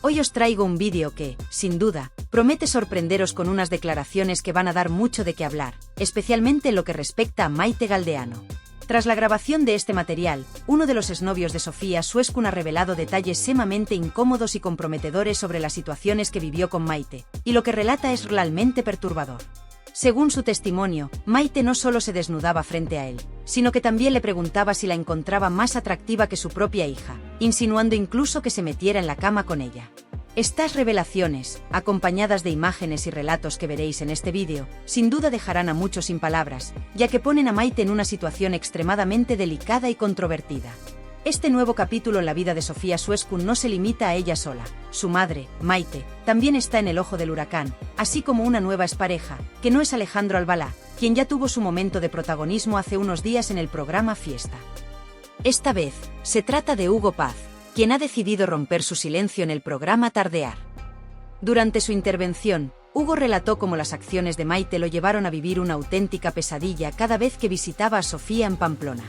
Hoy os traigo un vídeo que, sin duda, promete sorprenderos con unas declaraciones que van a dar mucho de qué hablar, especialmente en lo que respecta a Maite Galdeano. Tras la grabación de este material, uno de los exnovios de Sofía Suescun ha revelado detalles sumamente incómodos y comprometedores sobre las situaciones que vivió con Maite, y lo que relata es realmente perturbador. Según su testimonio, Maite no solo se desnudaba frente a él, sino que también le preguntaba si la encontraba más atractiva que su propia hija, insinuando incluso que se metiera en la cama con ella. Estas revelaciones, acompañadas de imágenes y relatos que veréis en este vídeo, sin duda dejarán a muchos sin palabras, ya que ponen a Maite en una situación extremadamente delicada y controvertida. Este nuevo capítulo en la vida de Sofía Suescun no se limita a ella sola. Su madre, Maite, también está en el ojo del huracán, así como una nueva expareja, que no es Alejandro Albalá, quien ya tuvo su momento de protagonismo hace unos días en el programa Fiesta. Esta vez, se trata de Hugo Paz, quien ha decidido romper su silencio en el programa Tardear. Durante su intervención, Hugo relató cómo las acciones de Maite lo llevaron a vivir una auténtica pesadilla cada vez que visitaba a Sofía en Pamplona.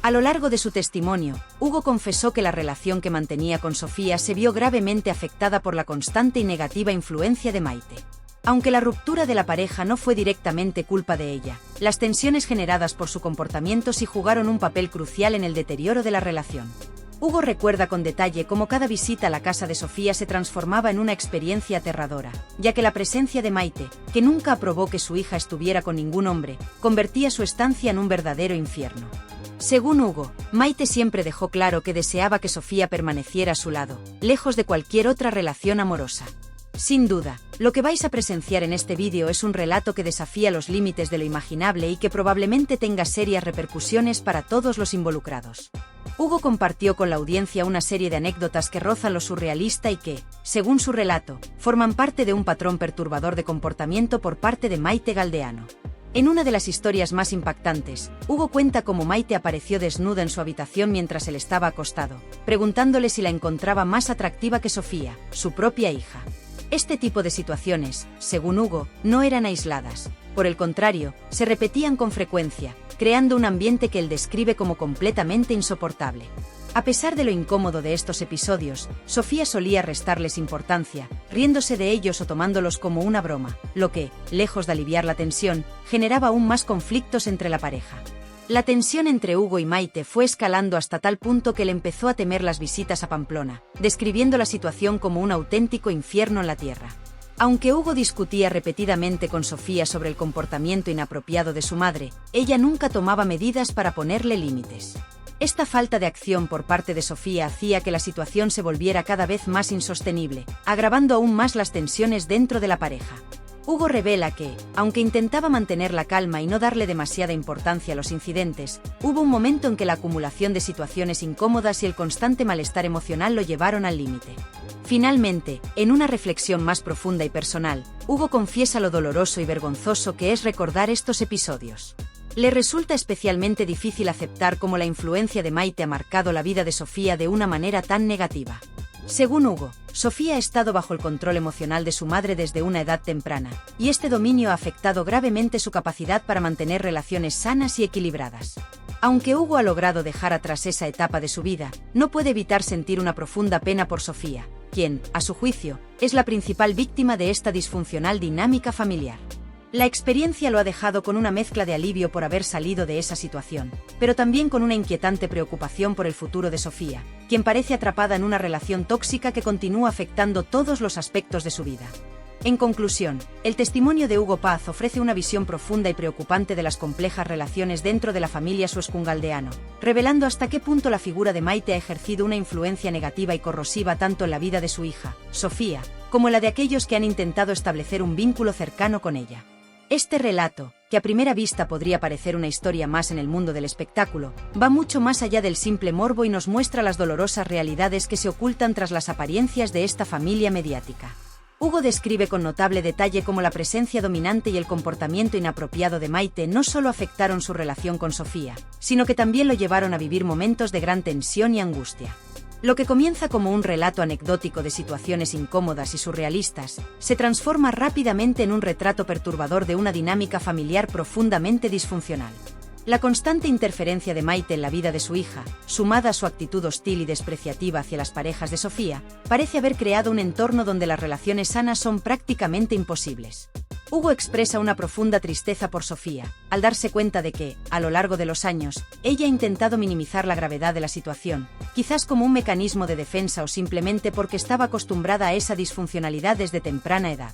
A lo largo de su testimonio, Hugo confesó que la relación que mantenía con Sofía se vio gravemente afectada por la constante y negativa influencia de Maite. Aunque la ruptura de la pareja no fue directamente culpa de ella, las tensiones generadas por su comportamiento sí jugaron un papel crucial en el deterioro de la relación. Hugo recuerda con detalle cómo cada visita a la casa de Sofía se transformaba en una experiencia aterradora, ya que la presencia de Maite, que nunca aprobó que su hija estuviera con ningún hombre, convertía su estancia en un verdadero infierno. Según Hugo, Maite siempre dejó claro que deseaba que Sofía permaneciera a su lado, lejos de cualquier otra relación amorosa. Sin duda, lo que vais a presenciar en este vídeo es un relato que desafía los límites de lo imaginable y que probablemente tenga serias repercusiones para todos los involucrados. Hugo compartió con la audiencia una serie de anécdotas que rozan lo surrealista y que, según su relato, forman parte de un patrón perturbador de comportamiento por parte de Maite Galdeano. En una de las historias más impactantes, Hugo cuenta cómo Maite apareció desnuda en su habitación mientras él estaba acostado, preguntándole si la encontraba más atractiva que Sofía, su propia hija. Este tipo de situaciones, según Hugo, no eran aisladas. Por el contrario, se repetían con frecuencia, creando un ambiente que él describe como completamente insoportable. A pesar de lo incómodo de estos episodios, Sofía solía restarles importancia, riéndose de ellos o tomándolos como una broma, lo que, lejos de aliviar la tensión, generaba aún más conflictos entre la pareja. La tensión entre Hugo y Maite fue escalando hasta tal punto que él empezó a temer las visitas a Pamplona, describiendo la situación como un auténtico infierno en la tierra. Aunque Hugo discutía repetidamente con Sofía sobre el comportamiento inapropiado de su madre, ella nunca tomaba medidas para ponerle límites. Esta falta de acción por parte de Sofía hacía que la situación se volviera cada vez más insostenible, agravando aún más las tensiones dentro de la pareja. Hugo revela que, aunque intentaba mantener la calma y no darle demasiada importancia a los incidentes, hubo un momento en que la acumulación de situaciones incómodas y el constante malestar emocional lo llevaron al límite. Finalmente, en una reflexión más profunda y personal, Hugo confiesa lo doloroso y vergonzoso que es recordar estos episodios. Le resulta especialmente difícil aceptar cómo la influencia de Maite ha marcado la vida de Sofía de una manera tan negativa. Según Hugo, Sofía ha estado bajo el control emocional de su madre desde una edad temprana, y este dominio ha afectado gravemente su capacidad para mantener relaciones sanas y equilibradas. Aunque Hugo ha logrado dejar atrás esa etapa de su vida, no puede evitar sentir una profunda pena por Sofía, quien, a su juicio, es la principal víctima de esta disfuncional dinámica familiar. La experiencia lo ha dejado con una mezcla de alivio por haber salido de esa situación, pero también con una inquietante preocupación por el futuro de Sofía, quien parece atrapada en una relación tóxica que continúa afectando todos los aspectos de su vida. En conclusión, el testimonio de Hugo Paz ofrece una visión profunda y preocupante de las complejas relaciones dentro de la familia Suescun Galdeano, revelando hasta qué punto la figura de Maite ha ejercido una influencia negativa y corrosiva tanto en la vida de su hija, Sofía, como en la de aquellos que han intentado establecer un vínculo cercano con ella. Este relato, que a primera vista podría parecer una historia más en el mundo del espectáculo, va mucho más allá del simple morbo y nos muestra las dolorosas realidades que se ocultan tras las apariencias de esta familia mediática. Hugo describe con notable detalle cómo la presencia dominante y el comportamiento inapropiado de Maite no solo afectaron su relación con Sofía, sino que también lo llevaron a vivir momentos de gran tensión y angustia. Lo que comienza como un relato anecdótico de situaciones incómodas y surrealistas, se transforma rápidamente en un retrato perturbador de una dinámica familiar profundamente disfuncional. La constante interferencia de Maite en la vida de su hija, sumada a su actitud hostil y despreciativa hacia las parejas de Sofía, parece haber creado un entorno donde las relaciones sanas son prácticamente imposibles. Hugo expresa una profunda tristeza por Sofía, al darse cuenta de que, a lo largo de los años, ella ha intentado minimizar la gravedad de la situación, quizás como un mecanismo de defensa o simplemente porque estaba acostumbrada a esa disfuncionalidad desde temprana edad.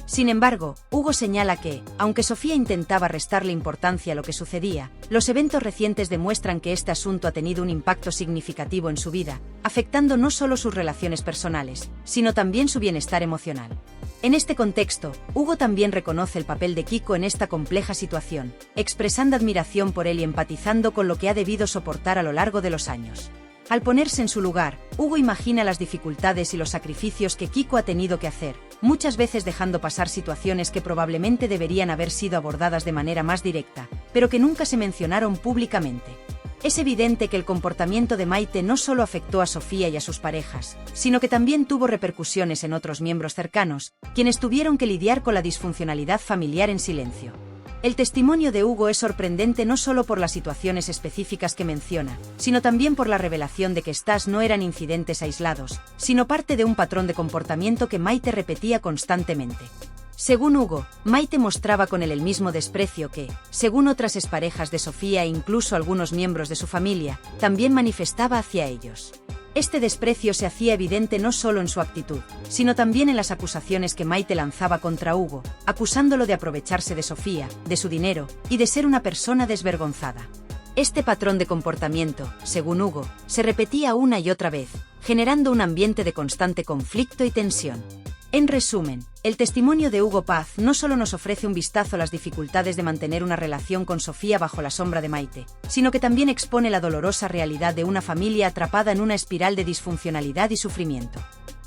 Sin embargo, Hugo señala que, aunque Sofía intentaba restarle importancia a lo que sucedía, los eventos recientes demuestran que este asunto ha tenido un impacto significativo en su vida, afectando no solo sus relaciones personales, sino también su bienestar emocional. En este contexto, Hugo también reconoce el papel de Kiko en esta compleja situación, expresando admiración por él y empatizando con lo que ha debido soportar a lo largo de los años. Al ponerse en su lugar, Hugo imagina las dificultades y los sacrificios que Kiko ha tenido que hacer, muchas veces dejando pasar situaciones que probablemente deberían haber sido abordadas de manera más directa, pero que nunca se mencionaron públicamente. Es evidente que el comportamiento de Maite no solo afectó a Sofía y a sus parejas, sino que también tuvo repercusiones en otros miembros cercanos, quienes tuvieron que lidiar con la disfuncionalidad familiar en silencio. El testimonio de Hugo es sorprendente no solo por las situaciones específicas que menciona, sino también por la revelación de que estas no eran incidentes aislados, sino parte de un patrón de comportamiento que Maite repetía constantemente. Según Hugo, Maite mostraba con él el mismo desprecio que, según otras exparejas de Sofía e incluso algunos miembros de su familia, también manifestaba hacia ellos. Este desprecio se hacía evidente no solo en su actitud, sino también en las acusaciones que Maite lanzaba contra Hugo, acusándolo de aprovecharse de Sofía, de su dinero, y de ser una persona desvergonzada. Este patrón de comportamiento, según Hugo, se repetía una y otra vez, generando un ambiente de constante conflicto y tensión. En resumen, el testimonio de Hugo Paz no solo nos ofrece un vistazo a las dificultades de mantener una relación con Sofía bajo la sombra de Maite, sino que también expone la dolorosa realidad de una familia atrapada en una espiral de disfuncionalidad y sufrimiento.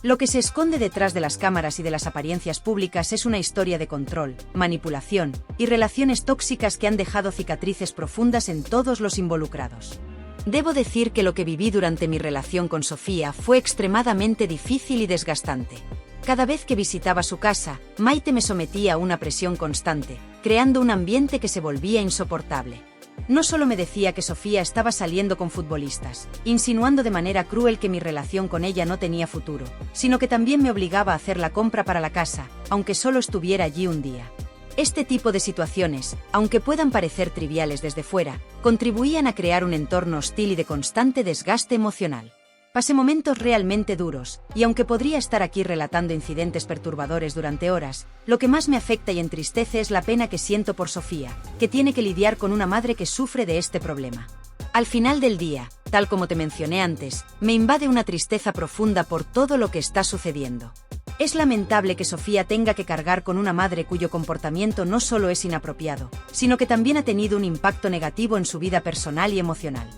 Lo que se esconde detrás de las cámaras y de las apariencias públicas es una historia de control, manipulación y relaciones tóxicas que han dejado cicatrices profundas en todos los involucrados. Debo decir que lo que viví durante mi relación con Sofía fue extremadamente difícil y desgastante. Cada vez que visitaba su casa, Maite me sometía a una presión constante, creando un ambiente que se volvía insoportable. No solo me decía que Sofía estaba saliendo con futbolistas, insinuando de manera cruel que mi relación con ella no tenía futuro, sino que también me obligaba a hacer la compra para la casa, aunque solo estuviera allí un día. Este tipo de situaciones, aunque puedan parecer triviales desde fuera, contribuían a crear un entorno hostil y de constante desgaste emocional. Pasé momentos realmente duros, y aunque podría estar aquí relatando incidentes perturbadores durante horas, lo que más me afecta y entristece es la pena que siento por Sofía, que tiene que lidiar con una madre que sufre de este problema. Al final del día, tal como te mencioné antes, me invade una tristeza profunda por todo lo que está sucediendo. Es lamentable que Sofía tenga que cargar con una madre cuyo comportamiento no solo es inapropiado, sino que también ha tenido un impacto negativo en su vida personal y emocional.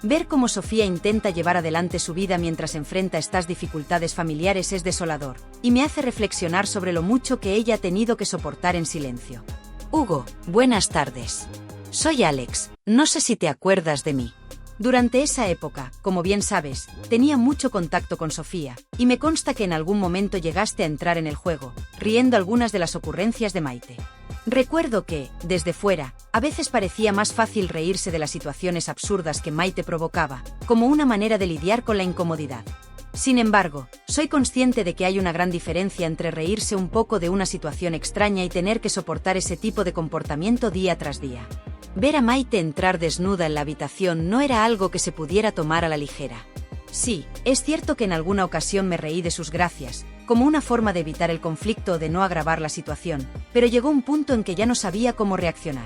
Ver cómo Sofía intenta llevar adelante su vida mientras enfrenta estas dificultades familiares es desolador, y me hace reflexionar sobre lo mucho que ella ha tenido que soportar en silencio. Hugo, buenas tardes. Soy Alex, no sé si te acuerdas de mí. Durante esa época, como bien sabes, tenía mucho contacto con Sofía, y me consta que en algún momento llegaste a entrar en el juego, riendo algunas de las ocurrencias de Maite. Recuerdo que, desde fuera, a veces parecía más fácil reírse de las situaciones absurdas que Maite provocaba, como una manera de lidiar con la incomodidad. Sin embargo, soy consciente de que hay una gran diferencia entre reírse un poco de una situación extraña y tener que soportar ese tipo de comportamiento día tras día. Ver a Maite entrar desnuda en la habitación no era algo que se pudiera tomar a la ligera. Sí, es cierto que en alguna ocasión me reí de sus gracias, como una forma de evitar el conflicto o de no agravar la situación, pero llegó un punto en que ya no sabía cómo reaccionar.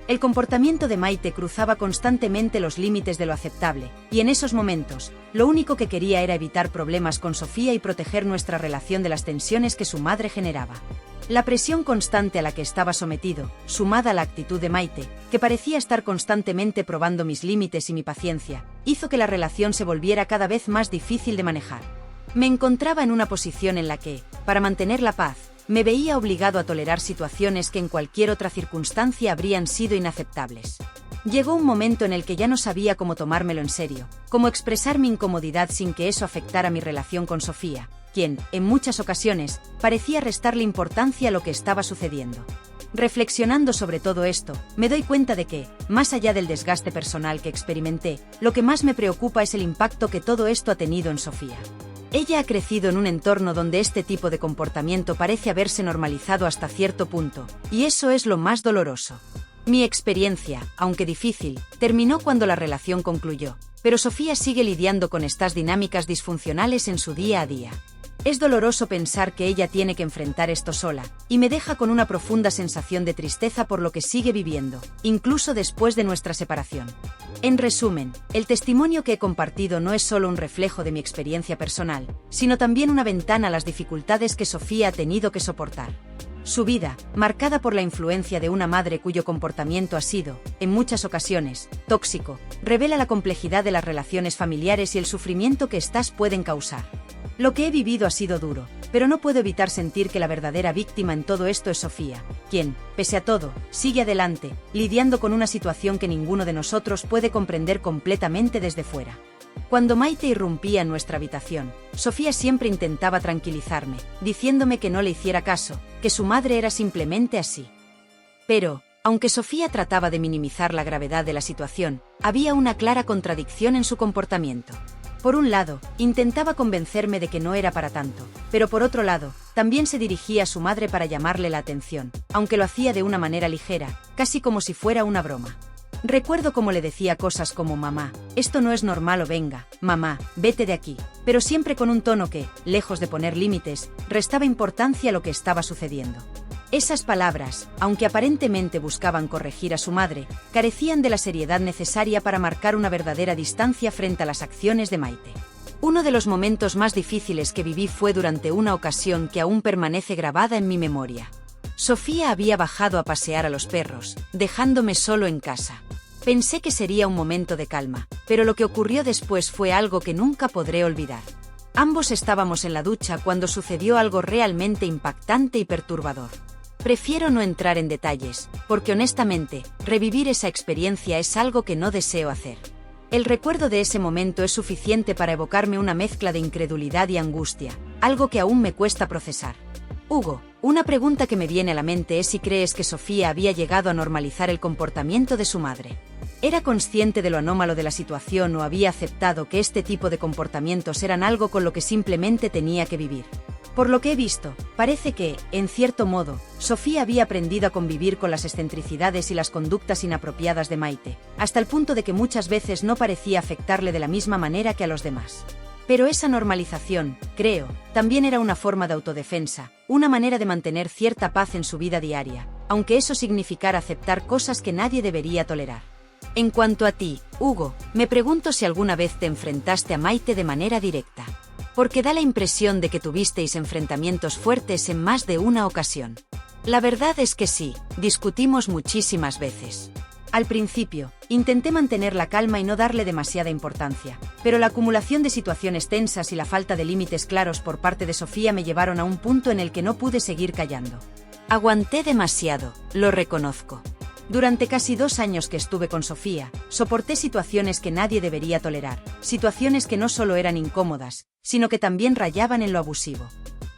El comportamiento de Maite cruzaba constantemente los límites de lo aceptable, y en esos momentos, lo único que quería era evitar problemas con Sofía y proteger nuestra relación de las tensiones que su madre generaba. La presión constante a la que estaba sometido, sumada a la actitud de Maite, que parecía estar constantemente probando mis límites y mi paciencia, hizo que la relación se volviera cada vez más difícil de manejar. Me encontraba en una posición en la que, para mantener la paz, me veía obligado a tolerar situaciones que en cualquier otra circunstancia habrían sido inaceptables. Llegó un momento en el que ya no sabía cómo tomármelo en serio, cómo expresar mi incomodidad sin que eso afectara mi relación con Sofía, quien, en muchas ocasiones, parecía restarle importancia a lo que estaba sucediendo. Reflexionando sobre todo esto, me doy cuenta de que, más allá del desgaste personal que experimenté, lo que más me preocupa es el impacto que todo esto ha tenido en Sofía. Ella ha crecido en un entorno donde este tipo de comportamiento parece haberse normalizado hasta cierto punto, y eso es lo más doloroso. Mi experiencia, aunque difícil, terminó cuando la relación concluyó, pero Sofía sigue lidiando con estas dinámicas disfuncionales en su día a día. Es doloroso pensar que ella tiene que enfrentar esto sola, y me deja con una profunda sensación de tristeza por lo que sigue viviendo, incluso después de nuestra separación. En resumen, el testimonio que he compartido no es solo un reflejo de mi experiencia personal, sino también una ventana a las dificultades que Sofía ha tenido que soportar. Su vida, marcada por la influencia de una madre cuyo comportamiento ha sido, en muchas ocasiones, tóxico, revela la complejidad de las relaciones familiares y el sufrimiento que éstas pueden causar. Lo que he vivido ha sido duro, pero no puedo evitar sentir que la verdadera víctima en todo esto es Sofía, quien, pese a todo, sigue adelante, lidiando con una situación que ninguno de nosotros puede comprender completamente desde fuera. Cuando Maite irrumpía en nuestra habitación, Sofía siempre intentaba tranquilizarme, diciéndome que no le hiciera caso, que su madre era simplemente así. Pero, aunque Sofía trataba de minimizar la gravedad de la situación, había una clara contradicción en su comportamiento. Por un lado, intentaba convencerme de que no era para tanto, pero por otro lado, también se dirigía a su madre para llamarle la atención, aunque lo hacía de una manera ligera, casi como si fuera una broma. Recuerdo cómo le decía cosas como «mamá, esto no es normal» o «venga, mamá, vete de aquí», pero siempre con un tono que, lejos de poner límites, restaba importancia a lo que estaba sucediendo. Esas palabras, aunque aparentemente buscaban corregir a su madre, carecían de la seriedad necesaria para marcar una verdadera distancia frente a las acciones de Maite. Uno de los momentos más difíciles que viví fue durante una ocasión que aún permanece grabada en mi memoria. Sofía había bajado a pasear a los perros, dejándome solo en casa. Pensé que sería un momento de calma, pero lo que ocurrió después fue algo que nunca podré olvidar. Ambos estábamos en la ducha cuando sucedió algo realmente impactante y perturbador. Prefiero no entrar en detalles, porque honestamente, revivir esa experiencia es algo que no deseo hacer. El recuerdo de ese momento es suficiente para evocarme una mezcla de incredulidad y angustia, algo que aún me cuesta procesar. Hugo, una pregunta que me viene a la mente es si crees que Sofía había llegado a normalizar el comportamiento de su madre. ¿Era consciente de lo anómalo de la situación o había aceptado que este tipo de comportamientos eran algo con lo que simplemente tenía que vivir? Por lo que he visto, parece que, en cierto modo, Sofía había aprendido a convivir con las excentricidades y las conductas inapropiadas de Maite, hasta el punto de que muchas veces no parecía afectarle de la misma manera que a los demás. Pero esa normalización, creo, también era una forma de autodefensa, una manera de mantener cierta paz en su vida diaria, aunque eso significara aceptar cosas que nadie debería tolerar. En cuanto a ti, Hugo, me pregunto si alguna vez te enfrentaste a Maite de manera directa. Porque da la impresión de que tuvisteis enfrentamientos fuertes en más de una ocasión. La verdad es que sí, discutimos muchísimas veces. Al principio, intenté mantener la calma y no darle demasiada importancia, pero la acumulación de situaciones tensas y la falta de límites claros por parte de Sofía me llevaron a un punto en el que no pude seguir callando. Aguanté demasiado, lo reconozco. Durante casi 2 años que estuve con Sofía, soporté situaciones que nadie debería tolerar, situaciones que no solo eran incómodas, sino que también rayaban en lo abusivo.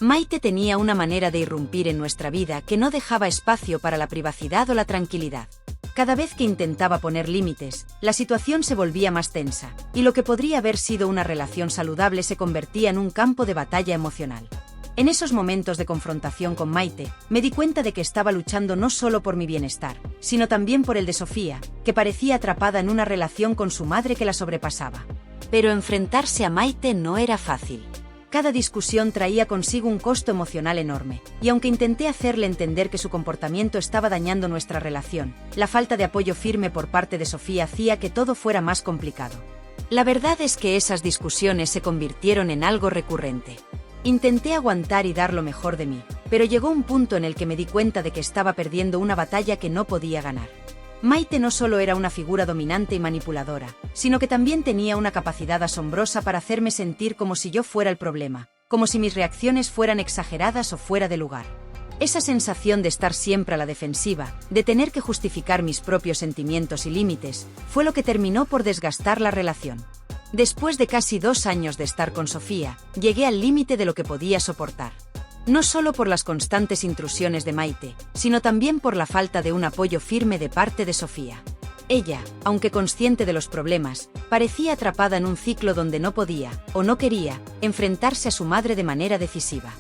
Maite tenía una manera de irrumpir en nuestra vida que no dejaba espacio para la privacidad o la tranquilidad. Cada vez que intentaba poner límites, la situación se volvía más tensa, y lo que podría haber sido una relación saludable se convertía en un campo de batalla emocional. En esos momentos de confrontación con Maite, me di cuenta de que estaba luchando no solo por mi bienestar, sino también por el de Sofía, que parecía atrapada en una relación con su madre que la sobrepasaba. Pero enfrentarse a Maite no era fácil. Cada discusión traía consigo un costo emocional enorme, y aunque intenté hacerle entender que su comportamiento estaba dañando nuestra relación, la falta de apoyo firme por parte de Sofía hacía que todo fuera más complicado. La verdad es que esas discusiones se convirtieron en algo recurrente. Intenté aguantar y dar lo mejor de mí, pero llegó un punto en el que me di cuenta de que estaba perdiendo una batalla que no podía ganar. Maite no solo era una figura dominante y manipuladora, sino que también tenía una capacidad asombrosa para hacerme sentir como si yo fuera el problema, como si mis reacciones fueran exageradas o fuera de lugar. Esa sensación de estar siempre a la defensiva, de tener que justificar mis propios sentimientos y límites, fue lo que terminó por desgastar la relación. Después de casi 2 años de estar con Sofía, llegué al límite de lo que podía soportar. No solo por las constantes intrusiones de Maite, sino también por la falta de un apoyo firme de parte de Sofía. Ella, aunque consciente de los problemas, parecía atrapada en un ciclo donde no podía, o no quería, enfrentarse a su madre de manera decisiva.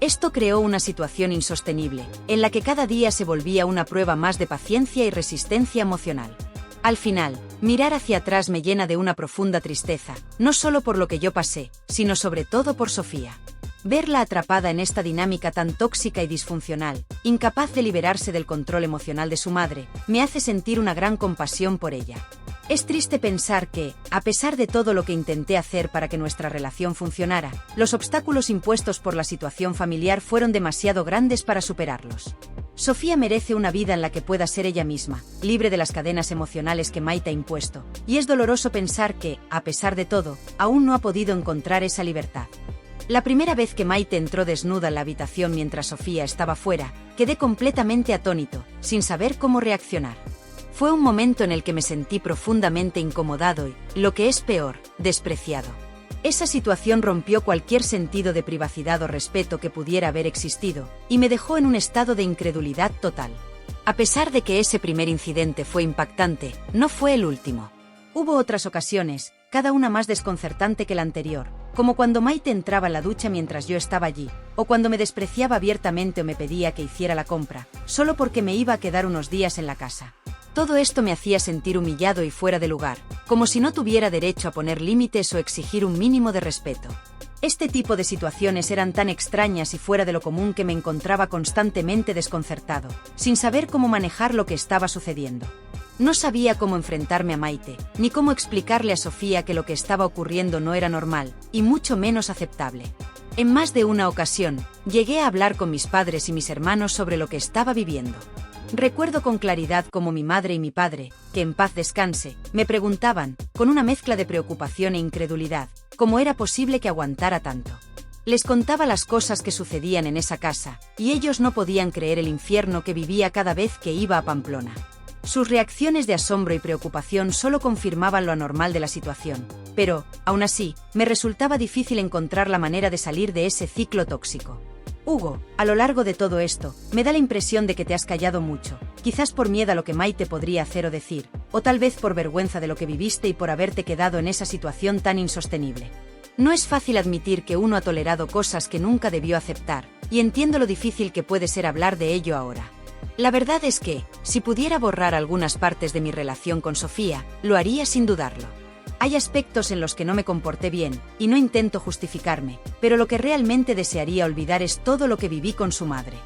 Esto creó una situación insostenible, en la que cada día se volvía una prueba más de paciencia y resistencia emocional. Al final, mirar hacia atrás me llena de una profunda tristeza, no solo por lo que yo pasé, sino sobre todo por Sofía. Verla atrapada en esta dinámica tan tóxica y disfuncional, incapaz de liberarse del control emocional de su madre, me hace sentir una gran compasión por ella. Es triste pensar que, a pesar de todo lo que intenté hacer para que nuestra relación funcionara, los obstáculos impuestos por la situación familiar fueron demasiado grandes para superarlos. Sofía merece una vida en la que pueda ser ella misma, libre de las cadenas emocionales que Maite ha impuesto, y es doloroso pensar que, a pesar de todo, aún no ha podido encontrar esa libertad. La primera vez que Maite entró desnuda en la habitación mientras Sofía estaba fuera, quedé completamente atónito, sin saber cómo reaccionar. Fue un momento en el que me sentí profundamente incomodado y, lo que es peor, despreciado. Esa situación rompió cualquier sentido de privacidad o respeto que pudiera haber existido, y me dejó en un estado de incredulidad total. A pesar de que ese primer incidente fue impactante, no fue el último. Hubo otras ocasiones, cada una más desconcertante que la anterior, como cuando Maite entraba en la ducha mientras yo estaba allí, o cuando me despreciaba abiertamente o me pedía que hiciera la compra, solo porque me iba a quedar unos días en la casa. Todo esto me hacía sentir humillado y fuera de lugar, como si no tuviera derecho a poner límites o exigir un mínimo de respeto. Este tipo de situaciones eran tan extrañas y fuera de lo común que me encontraba constantemente desconcertado, sin saber cómo manejar lo que estaba sucediendo. No sabía cómo enfrentarme a Maite, ni cómo explicarle a Sofía que lo que estaba ocurriendo no era normal, y mucho menos aceptable. En más de una ocasión, llegué a hablar con mis padres y mis hermanos sobre lo que estaba viviendo. Recuerdo con claridad cómo mi madre y mi padre, que en paz descanse, me preguntaban, con una mezcla de preocupación e incredulidad, cómo era posible que aguantara tanto. Les contaba las cosas que sucedían en esa casa, y ellos no podían creer el infierno que vivía cada vez que iba a Pamplona. Sus reacciones de asombro y preocupación solo confirmaban lo anormal de la situación, pero, aún así, me resultaba difícil encontrar la manera de salir de ese ciclo tóxico. Hugo, a lo largo de todo esto, me da la impresión de que te has callado mucho, quizás por miedo a lo que Maite podría hacer o decir, o tal vez por vergüenza de lo que viviste y por haberte quedado en esa situación tan insostenible. No es fácil admitir que uno ha tolerado cosas que nunca debió aceptar, y entiendo lo difícil que puede ser hablar de ello ahora. La verdad es que, si pudiera borrar algunas partes de mi relación con Sofía, lo haría sin dudarlo. Hay aspectos en los que no me comporté bien, y no intento justificarme, pero lo que realmente desearía olvidar es todo lo que viví con su madre.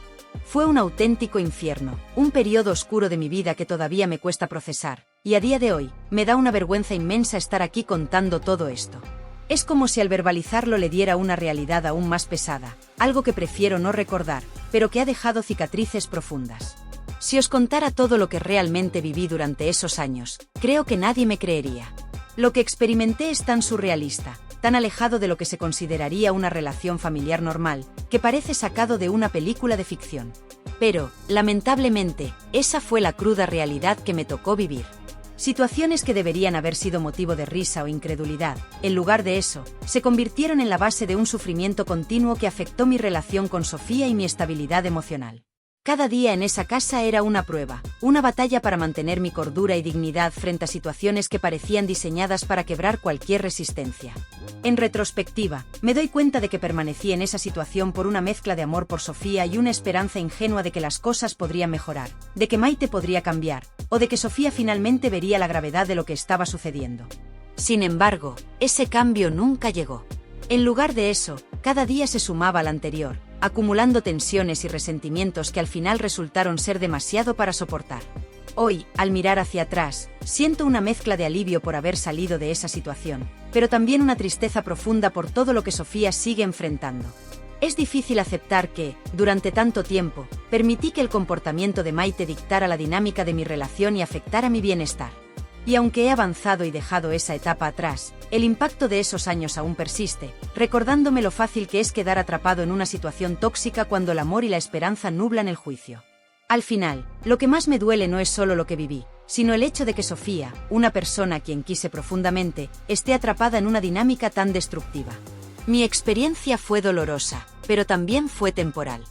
Fue un auténtico infierno, un periodo oscuro de mi vida que todavía me cuesta procesar, y a día de hoy, me da una vergüenza inmensa estar aquí contando todo esto. Es como si al verbalizarlo le diera una realidad aún más pesada, algo que prefiero no recordar, pero que ha dejado cicatrices profundas. Si os contara todo lo que realmente viví durante esos años, creo que nadie me creería. Lo que experimenté es tan surrealista, tan alejado de lo que se consideraría una relación familiar normal, que parece sacado de una película de ficción. Pero, lamentablemente, esa fue la cruda realidad que me tocó vivir. Situaciones que deberían haber sido motivo de risa o incredulidad, en lugar de eso, se convirtieron en la base de un sufrimiento continuo que afectó mi relación con Sofía y mi estabilidad emocional. Cada día en esa casa era una prueba, una batalla para mantener mi cordura y dignidad frente a situaciones que parecían diseñadas para quebrar cualquier resistencia. En retrospectiva, me doy cuenta de que permanecí en esa situación por una mezcla de amor por Sofía y una esperanza ingenua de que las cosas podrían mejorar, de que Maite podría cambiar, o de que Sofía finalmente vería la gravedad de lo que estaba sucediendo. Sin embargo, ese cambio nunca llegó. En lugar de eso, cada día se sumaba al anterior, acumulando tensiones y resentimientos que al final resultaron ser demasiado para soportar. Hoy, al mirar hacia atrás, siento una mezcla de alivio por haber salido de esa situación, pero también una tristeza profunda por todo lo que Sofía sigue enfrentando. Es difícil aceptar que, durante tanto tiempo, permití que el comportamiento de Maite dictara la dinámica de mi relación y afectara mi bienestar. Y aunque he avanzado y dejado esa etapa atrás, el impacto de esos años aún persiste, recordándome lo fácil que es quedar atrapado en una situación tóxica cuando el amor y la esperanza nublan el juicio. Al final, lo que más me duele no es solo lo que viví, sino el hecho de que Sofía, una persona a quien quise profundamente, esté atrapada en una dinámica tan destructiva. Mi experiencia fue dolorosa, pero también fue temporal.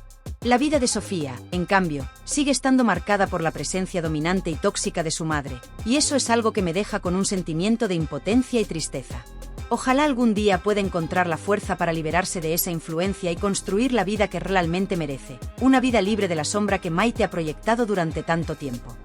La vida de Sofía, en cambio, sigue estando marcada por la presencia dominante y tóxica de su madre, y eso es algo que me deja con un sentimiento de impotencia y tristeza. Ojalá algún día pueda encontrar la fuerza para liberarse de esa influencia y construir la vida que realmente merece, una vida libre de la sombra que Maite ha proyectado durante tanto tiempo.